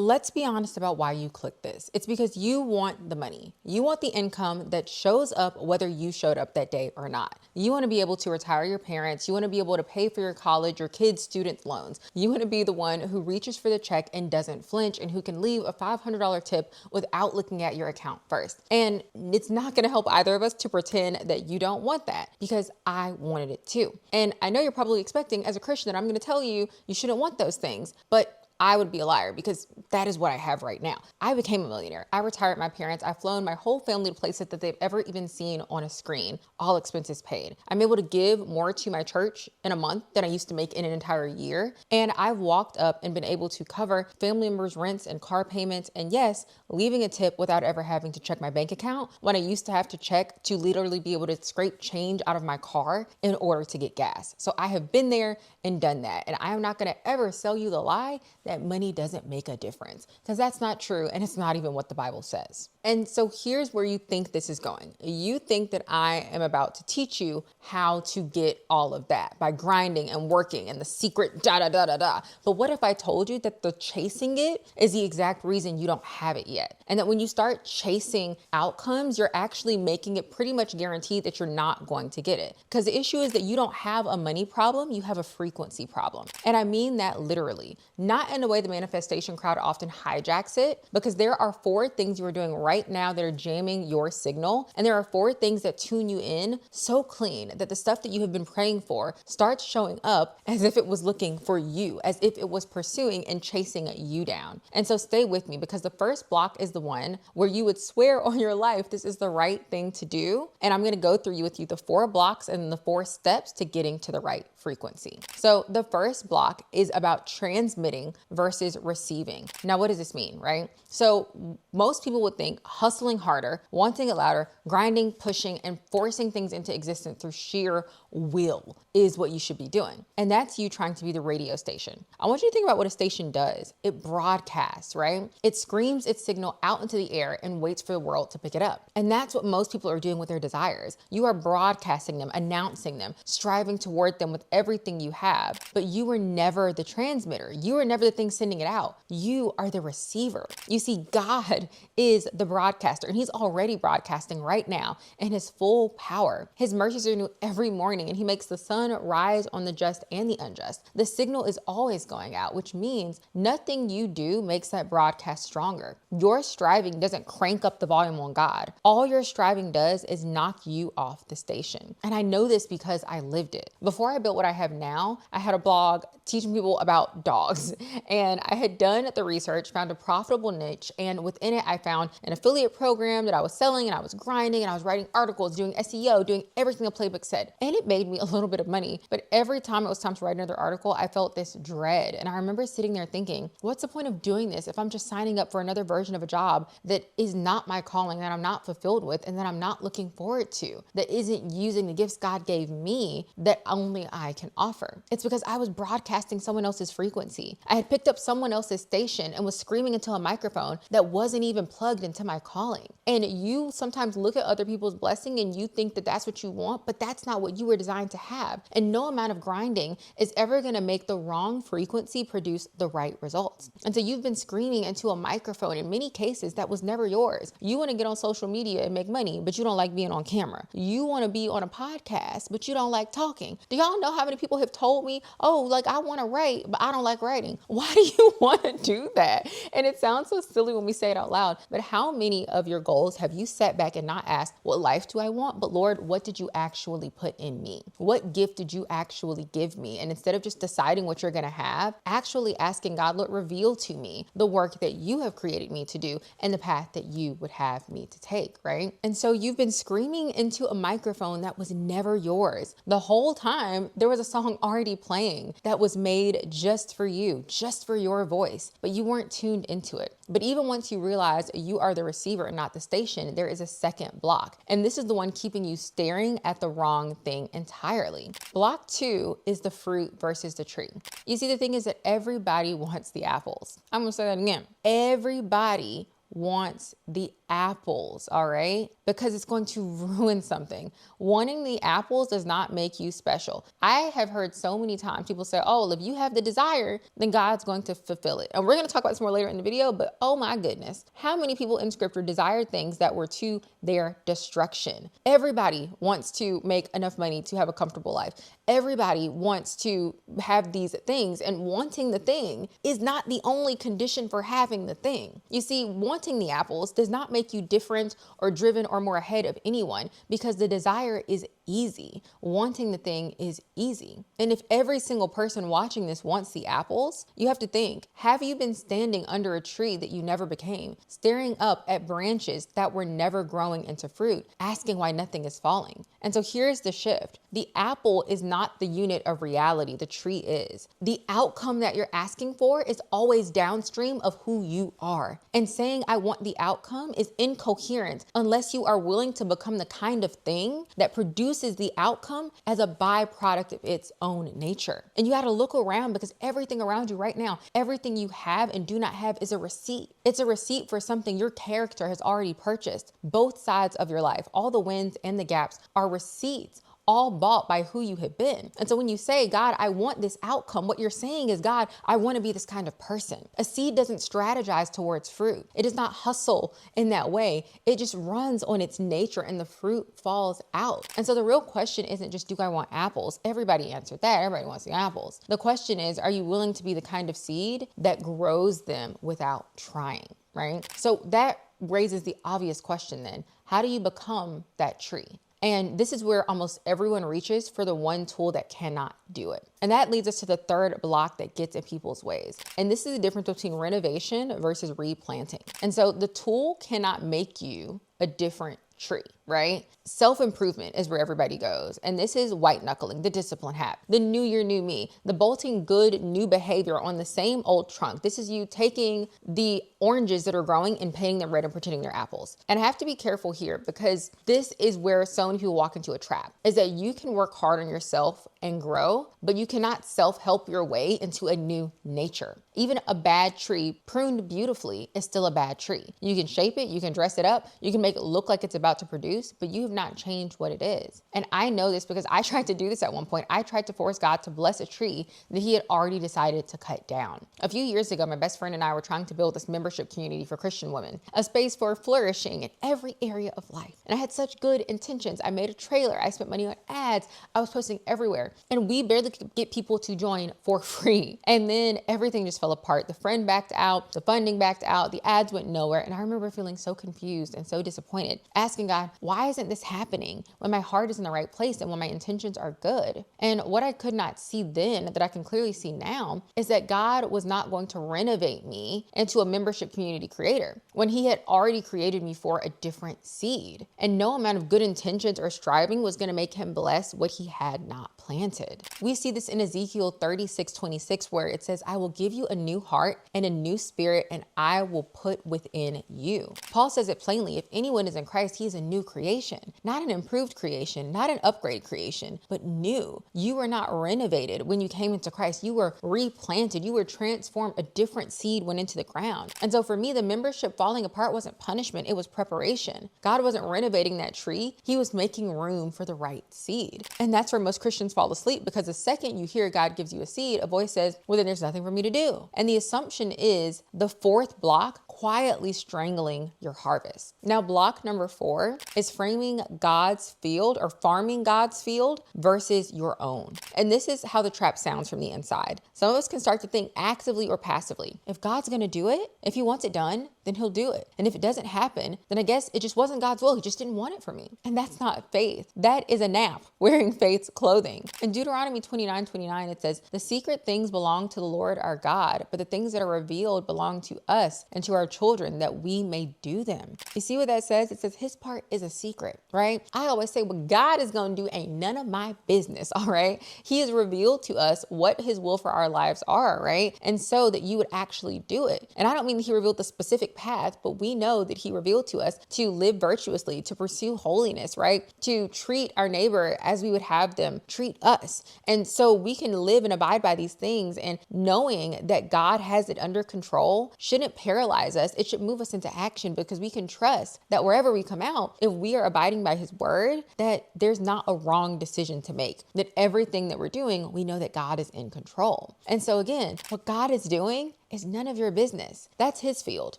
let's be honest about why you clicked this. It's because you want the money. You want the income that shows up whether you showed up that day or not. You want to be able to retire your parents. You want to be able to pay for your college, your kids' student loans. You want to be the one who reaches for the check and doesn't flinch and who can leave a $500 tip without looking at your account first. And it's not going to help either of us to pretend that you don't want that, because I wanted it too. And I know you're probably expecting as a Christian that I'm going to tell you you shouldn't want those things, but I would be a liar, because that is what I have right now. I became a millionaire. I retired my parents. I've flown my whole family to places that they've ever even seen on a screen, all expenses paid. I'm able to give more to my church in a month than I used to make in an entire year. And I've walked up and been able to cover family members' rents and car payments. And yes, leaving a tip without ever having to check my bank account when I used to have to check to literally be able to scrape change out of my car in order to get gas. So I have been there and done that. And I am not going to ever sell you the lie that money doesn't make a difference, because that's not true. And it's not even what the Bible says. And so here's where you think this is going. You think that I am about to teach you how to get all of that by grinding and working and the secret da. But what if I told you that the chasing it is the exact reason you don't have it yet? And that when you start chasing outcomes, you're actually making it pretty much guaranteed that you're not going to get it. Because the issue is that you don't have a money problem, you have a frequency problem. And I mean that literally, not in a way the manifestation crowd often hijacks it, because there are 4 things you are doing right now that are jamming your signal. And there are 4 things that tune you in so clean that the stuff that you have been praying for starts showing up as if it was looking for you, as if it was pursuing and chasing you down. And so stay with me, because the first block is the one where you would swear on your life this is the right thing to do. And I'm going to go through with you the 4 blocks and the 4 steps to getting to the right frequency. So the first block is about transmitting versus receiving. Now, what does this mean, right? So most people would think hustling harder, wanting it louder, grinding, pushing, and forcing things into existence through sheer will is what you should be doing. And that's you trying to be the radio station. I want you to think about what a station does. It broadcasts, right? It screams its signal out into the air and waits for the world to pick it up. And that's what most people are doing with their desires. You are broadcasting them, announcing them, striving toward them with everything you have, but you were never the transmitter. You were never the thing sending it out. You are the receiver. You see, God is the broadcaster, and he's already broadcasting right now in his full power. His mercies are new every morning, and he makes the sun rise on the just and the unjust. The signal is always going out, which means nothing you do makes that broadcast stronger. Your striving doesn't crank up the volume on God. All your striving does is knock you off the station. And I know this because I lived it. Before I built what I have now, I had a blog teaching people about dogs, and I had done the research, found a profitable niche, and within it I found an affiliate program that I was selling, and I was grinding, and I was writing articles, doing SEO, doing everything the playbook said, and it made me a little bit of money. But every time it was time to write another article, I felt this dread. And I remember sitting there thinking, what's the point of doing this if I'm just signing up for another version of a job that is not my calling, that I'm not fulfilled with, and that I'm not looking forward to, that isn't using the gifts God gave me that only I can offer? It's because I was broadcasting someone else's frequency. I had picked up someone else's station and was screaming into a microphone that wasn't even plugged into my calling. And you sometimes look at other people's blessing and you think that that's what you want, but that's not what you were designed to have. And no amount of grinding is ever going to make the wrong frequency produce the right results. And so you've been screaming into a microphone in many cases that was never yours. You want to get on social media and make money, but you don't like being on camera. You want to be on a podcast, but you don't like talking. Do y'all know how many people have told me, oh, like I want to write, but I don't like writing? Why do you want to do that? And it sounds so silly when we say it out loud, but how many of your goals have you sat back and not asked, what life do I want? But Lord, what did you actually put in me? What gift did you actually give me? And instead of just deciding what you're going to have, actually asking God, Lord, reveal to me the work that you have created me to do and the path that you would have me to take, right? And so you've been screaming into a microphone that was never yours. The whole time there was a song already playing that was made just for you, just for your voice, but you weren't tuned into it. But even once you realize you are the receiver and not the station, there is a second block. And this is the one keeping you staring at the wrong thing entirely. Block 2 is the fruit versus the tree. You see, the thing is that everybody wants the apples. I'm going to say that again. Everybody wants the apples, all right? Because it's going to ruin something. Wanting the apples does not make you special. I have heard so many times people say, oh, well, if you have the desire, then God's going to fulfill it. And we're going to talk about this more later in the video, but oh my goodness, how many people in scripture desired things that were to their destruction? Everybody wants to make enough money to have a comfortable life. Everybody wants to have these things, and wanting the thing is not the only condition for having the thing. You see, wanting the apples does not make you different or driven or more ahead of anyone, because the desire is easy. Wanting the thing is easy. And if every single person watching this wants the apples, you have to think, have you been standing under a tree that you never became, staring up at branches that were never growing into fruit, asking why nothing is falling? And so here's the shift. The apple is not the unit of reality, the tree is. The outcome that you're asking for is always downstream of who you are. And saying I want the outcome is incoherent unless you are willing to become the kind of thing that produces the outcome as a byproduct of its own nature. And you got to look around, because everything around you right now, everything you have and do not have is a receipt. It's a receipt for something your character has already purchased. Both sides of your life, all the wins and the gaps, are receipts, all bought by who you have been. And so when you say, God, I want this outcome, what you're saying is, God, I want to be this kind of person. A seed doesn't strategize towards fruit. It does not hustle in that way. It just runs on its nature and the fruit falls out. And so the real question isn't just, do I want apples? Everybody answered that. Everybody wants the apples. The question is, are you willing to be the kind of seed that grows them without trying, right? So that raises the obvious question then, how do you become that tree? And this is where almost everyone reaches for the one tool that cannot do it. And that leads us to the third block that gets in people's ways. And this is the difference between renovation versus replanting. And so the tool cannot make you a different tree, right? Self-improvement is where everybody goes. And this is white knuckling, the discipline hat, the new year, new me, the bolting good new behavior on the same old trunk. This is you taking the oranges that are growing and painting them red and pretending they're apples. And I have to be careful here, because this is where so many people walk into a trap, is that you can work hard on yourself and grow, but you cannot self-help your way into a new nature. Even a bad tree pruned beautifully is still a bad tree. You can shape it, you can dress it up, you can make it look like it's about to produce, but you have not changed what it is. And I know this because I tried to do this at one point. I tried to force God to bless a tree that he had already decided to cut down. A few years ago, my best friend and I were trying to build this membership community for Christian women, a space for flourishing in every area of life. And I had such good intentions. I made a trailer. I spent money on ads. I was posting everywhere. And we barely could get people to join for free. And then everything just fell apart. The friend backed out, the funding backed out, the ads went nowhere. And I remember feeling so confused and so disappointed, asking God, why isn't this happening when my heart is in the right place and when my intentions are good? And what I could not see then, that I can clearly see now, is that God was not going to renovate me into a membership community creator when he had already created me for a different seed. And no amount of good intentions or striving was going to make him bless what he had not planted. We see this in Ezekiel 36:26, where it says, I will give you a new heart and a new spirit, and I will put within you. Paul says it plainly, if anyone is in Christ, he is a new creation, not an improved creation, not an upgrade creation, but new. You were not renovated when you came into Christ. You were replanted. You were transformed. A different seed went into the ground. And so for me, the membership falling apart wasn't punishment. It was preparation. God wasn't renovating that tree. He was making room for the right seed. And that's where most Christians fall asleep, because the second you hear God gives you a seed, a voice says, well, then there's nothing for me to do. And the assumption is the fourth block, quietly strangling your harvest. Now, block number 4 is framing God's field or farming God's field versus your own. And this is how the trap sounds from the inside. Some of us can start to think actively or passively. If God's going to do it, if he wants it done, then he'll do it. And if it doesn't happen, then I guess it just wasn't God's will. He just didn't want it for me. And that's not faith. That is a nap wearing faith's clothing. In Deuteronomy 29:29, it says, the secret things belong to the Lord our God, but the things that are revealed belong to us and to our children, that we may do them. You see what that says? It says his part is a secret, right? I always say what God is going to do ain't none of my business, all right? He has revealed to us what his will for our lives are, right? And so that you would actually do it. And I don't mean that he revealed the specific specific path, but we know that he revealed to us to live virtuously, to pursue holiness, right? To treat our neighbor as we would have them treat us. And so we can live and abide by these things, and knowing that God has it under control shouldn't paralyze us. It should move us into action, because we can trust that wherever we come out, if we are abiding by his word, that there's not a wrong decision to make, that everything that we're doing, we know that God is in control. And so again, what God is doing is none of your business. That's his field.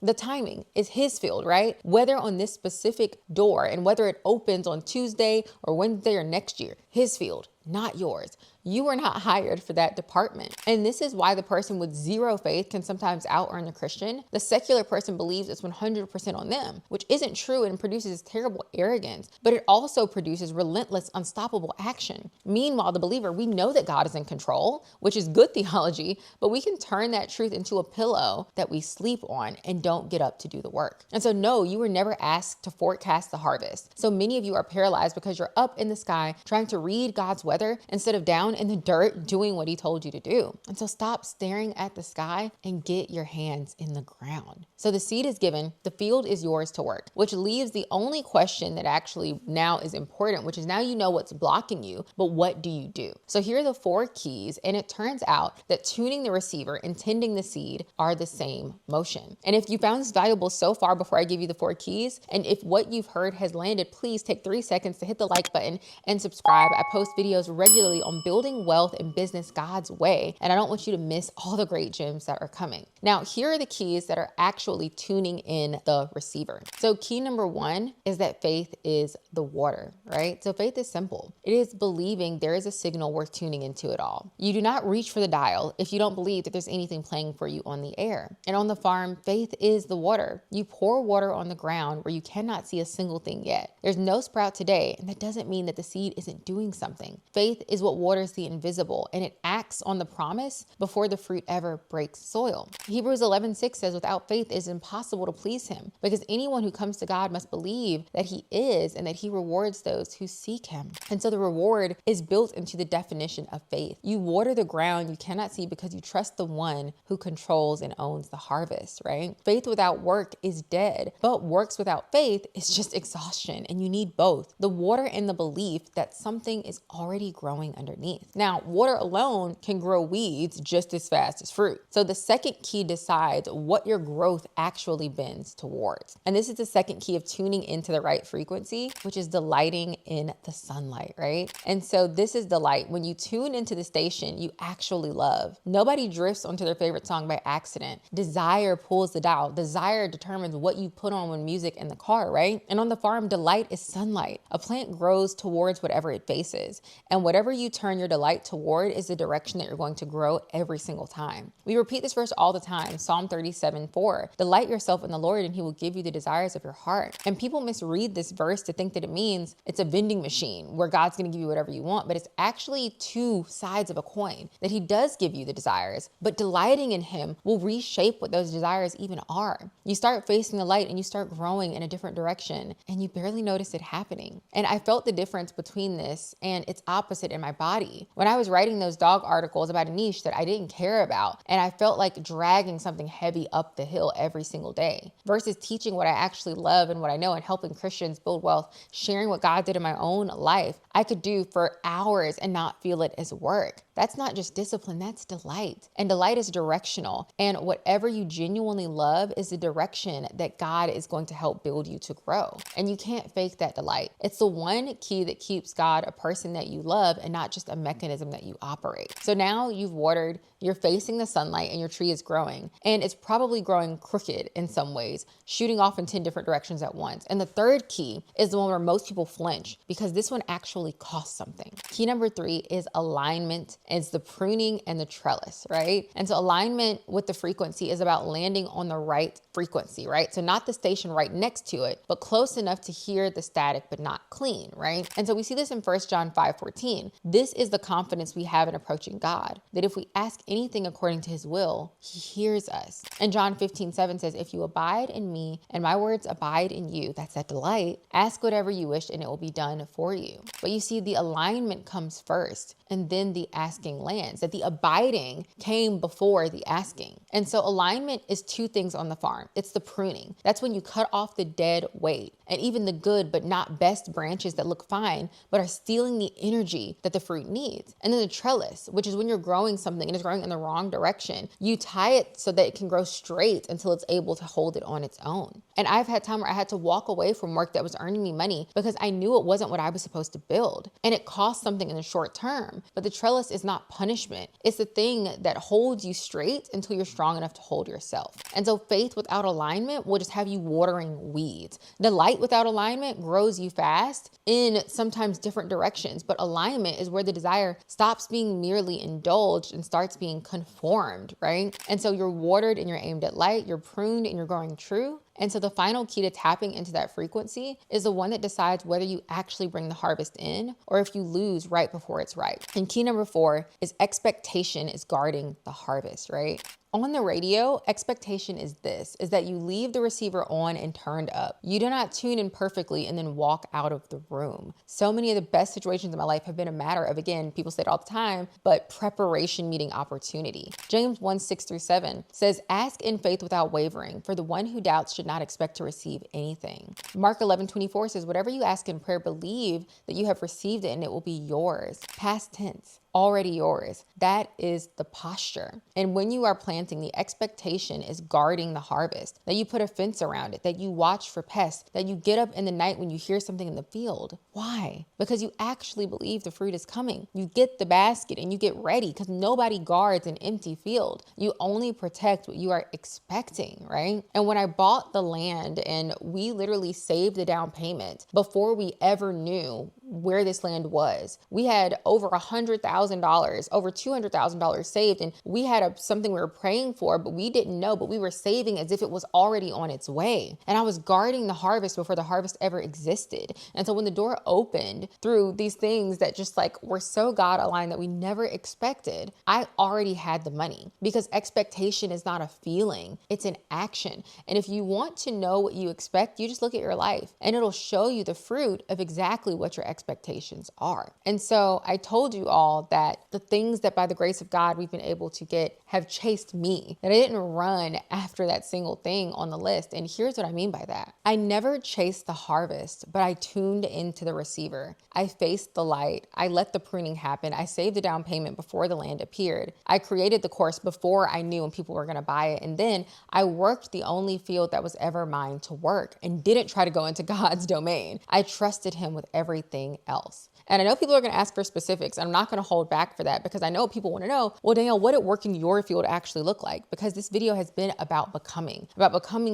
The timing is his field, right? Whether on this specific door and whether it opens on Tuesday or Wednesday or next year, his field, not yours. You are not hired for that department. And this is why the person with zero faith can sometimes out-earn the Christian. The secular person believes it's 100% on them, which isn't true and produces terrible arrogance, but it also produces relentless, unstoppable action. Meanwhile, the believer, we know that God is in control, which is good theology, but we can turn that truth into a pillow that we sleep on and don't get up to do the work. And so no, you were never asked to forecast the harvest. So many of you are paralyzed because you're up in the sky trying to read God's weather instead of down in the dirt doing what he told you to do. And so stop staring at the sky and get your hands in the ground. So the seed is given, the field is yours to work, which leaves the only question that actually now is important, which is now you know what's blocking you, but what do you do? So here are the 4 keys, and it turns out that tuning the receiver and tending the seed are the same motion. And if you found this valuable so far, before I give you the 4 keys, and if what you've heard has landed, please take 3 seconds to hit the like button and subscribe. I post videos regularly on building wealth and business God's way, and I don't want you to miss all the great gems that are coming. Now, here are the keys that are actually tuning in the receiver. So key number 1 is that faith is the water, right? So faith is simple. It is believing there is a signal worth tuning into it all. You do not reach for the dial if you don't believe that there's anything playing for you on the air. And on the farm, faith is the water. You pour water on the ground where you cannot see a single thing yet. There's no sprout today, and that doesn't mean that the seed isn't doing something. Faith is what waters the invisible, and it acts on the promise before the fruit ever breaks soil. Hebrews 11:6 says, without faith it is impossible to please him, because anyone who comes to God must believe that he is and that he rewards those who seek him. And so the reward is built into the definition of faith. You water the ground you cannot see because you trust the one who controls and owns the harvest, right? Faith without work is dead, but works without faith is just exhaustion, and you need both. The water and the belief that something is already growing underneath. Now, water alone can grow weeds just as fast as fruit. So the second key decides what your growth actually bends towards. And this is the second key of tuning into the right frequency, which is delighting in the sunlight, right? And so this is delight. When you tune into the station you actually love. Nobody drifts onto their favorite song by accident. Desire pulls the dial. Desire determines what you put on when music in the car, right? And on the farm, delight is sunlight. A plant grows towards whatever it faces. And whatever you turn your delight toward is the direction that you're going to grow every single time. We repeat this verse all the time. Psalm 37:4. Delight yourself in the Lord and he will give you the desires of your heart. And people misread this verse to think that it means it's a vending machine where God's going to give you whatever you want, but it's actually 2 sides of a coin, that he does give you the desires, but delighting in him will reshape what those desires even are. You start facing the light and you start growing in a different direction and you barely notice it happening. And I felt the difference between this and its opposite in my body. When I was writing those dog articles about a niche that I didn't care about, and I felt like dragging something heavy up the hill every single day versus teaching what I actually love and what I know and helping Christians build wealth, sharing what God did in my own life, I could do for hours and not feel it as work. That's not just discipline, that's delight. And delight is directional. And whatever you genuinely love is the direction that God is going to help build you to grow. And you can't fake that delight. It's the one key that keeps God a person that you love and not just a mechanism that you operate. So now you've watered, you're facing the sunlight, and your tree is growing. And it's probably growing crooked in some ways, shooting off in 10 different directions at once. And the third key is the one where most people flinch, because this one actually costs something. Key number 3 is alignment. It's the pruning and the trellis, right? And so alignment with the frequency is about landing on the right frequency, right? So not the station right next to it, but close enough to hear the static, but not clean, right? And so we see this in 1 John 5:14. This is the the confidence we have in approaching God, that if we ask anything according to his will, he hears us. And John 15:7 says, if you abide in me and my words abide in you, that's that delight, ask whatever you wish and it will be done for you. But you see, the alignment comes first and then the asking lands, that the abiding came before the asking. And so alignment is two things on the farm. It's the pruning. That's when you cut off the dead weight and even the good but not best branches that look fine but are stealing the energy that the fruit needs. And then the trellis, which is when you're growing something and it's growing in the wrong direction, you tie it so that it can grow straight until it's able to hold it on its own. And I've had time where I had to walk away from work that was earning me money because I knew it wasn't what I was supposed to build. And it cost something in the short term. But the trellis is not punishment. It's the thing that holds you straight until you're strong enough to hold yourself. And so faith without alignment will just have you watering weeds. Delight without alignment grows you fast in sometimes different directions. But alignment is where the desire stops being merely indulged and starts being conformed, right? And so you're watered and you're aimed at light, you're pruned and you're growing true. And so the final key to tapping into that frequency is the one that decides whether you actually bring the harvest in or if you lose right before it's ripe. And key number 4 is expectation is guarding the harvest, right? On the radio, expectation is that you leave the receiver on and turned up. You do not tune in perfectly and then walk out of the room. So many of the best situations in my life have been a matter of, again, people say it all the time, but preparation meeting opportunity. James 1:6-7 says, ask in faith without wavering, for the one who doubts should not expect to receive anything. Mark 11:24 says, whatever you ask in prayer, believe that you have received it and it will be yours. Past tense. Already yours. That is the posture. And when you are planting, the expectation is guarding the harvest, that you put a fence around it, that you watch for pests, that you get up in the night when you hear something in the field. Why? Because you actually believe the fruit is coming. You get the basket and you get ready because nobody guards an empty field. You only protect what you are expecting, right? And when I bought the land and we literally saved the down payment before we ever knew where this land was, we had over $100,000, over $200,000 saved. And we had something we were praying for, but we didn't know, but we were saving as if it was already on its way. And I was guarding the harvest before the harvest ever existed. And so when the door opened through these things that just like were so God aligned that we never expected, I already had the money because expectation is not a feeling, it's an action. And if you want to know what you expect, you just look at your life and it'll show you the fruit of exactly what your expectations are. And so I told you all that the things that by the grace of God we've been able to get have chased me, that I didn't run after that single thing on the list. And here's what I mean by that. I never chased the harvest, but I tuned into the receiver. I faced the light. I let the pruning happen. I saved the down payment before the land appeared. I created the course before I knew when people were going to buy it. And then I worked the only field that was ever mine to work and didn't try to go into God's domain. I trusted him with everything else. And I know people are going to ask for specifics. I'm not going to hold back for that because I know people want to know, well, Danielle, what did working your field actually look like? Because this video has been about becoming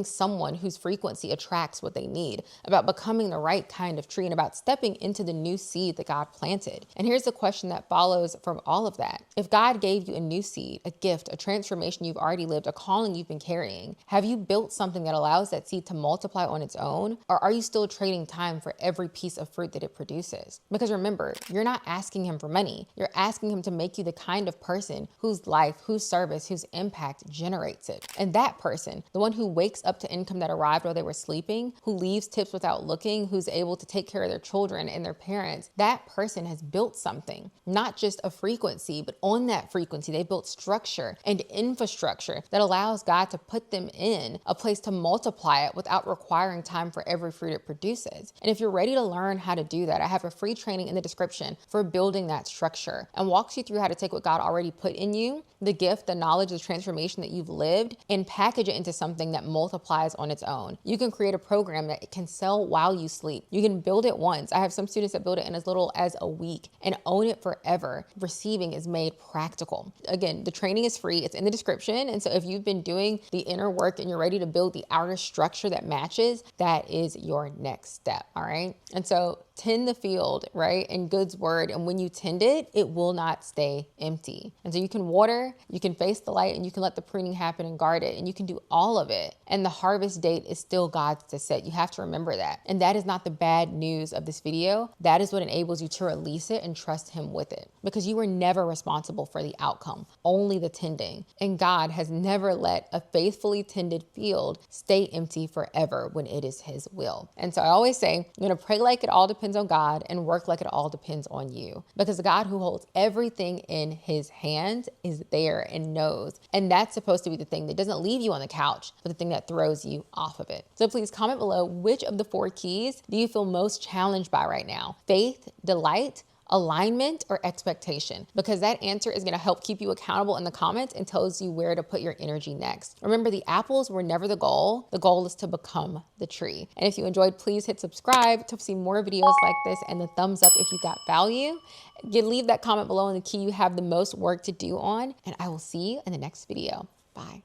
someone whose frequency attracts what they need, about becoming the right kind of tree, and about stepping into the new seed that God planted. And here's the question that follows from all of that. If God gave you a new seed, a gift, a transformation you've already lived, a calling you've been carrying, have you built something that allows that seed to multiply on its own? Or are you still trading time for every piece of fruit that it produces? Because remember, you're not asking him for money. You're asking him to make you the kind of person whose life, whose service, whose impact generates it. And that person, the one who wakes up to income that arrived while they were sleeping, who leaves tips without looking, who's able to take care of their children and their parents, that person has built something, not just a frequency, but on that frequency, they built structure and infrastructure that allows God to put them in a place to multiply it without requiring time for every fruit it produces. And if you're ready to learn how to do that, I have a free training in the description for building that structure and walks you through how to take what God already put in you, the gift, the knowledge, the transformation that you've lived, and package it into something that multiplies on its own. You can create a program that can sell while you sleep. You can build it once. I have some students that build it in as little as a week and own it forever. Receiving is made practical. Again, the training is free. It's in the description. And so if you've been doing the inner work and you're ready to build the outer structure that matches, that is your next step. All right. And so tend the field, right? In God's word. And when you tend it, it will not stay empty. And so you can water, you can face the light, and you can let the pruning happen and guard it. And you can do all of it. And the harvest date is still God's to set. You have to remember that. And that is not the bad news of this video. That is what enables you to release it and trust him with it, because you were never responsible for the outcome, only the tending. And God has never let a faithfully tended field stay empty forever when it is his will. And so I always say, you're going to pray like it all depends on God and work like it all depends on you, because the God who holds everything in his hand is there and knows. And that's supposed to be the thing that doesn't leave you on the couch, but the thing that throws you off of it. So please comment below, which of the 4 keys do you feel most challenged by right now? Faith, delight, alignment, or expectation? Because that answer is going to help keep you accountable in the comments and tells you where to put your energy next. Remember, the apples were never the goal. The goal is to become the tree. And if you enjoyed, please hit subscribe to see more videos like this, and the thumbs up if you got value. Leave that comment below on the key you have the most work to do on, and I will see you in the next video. Bye.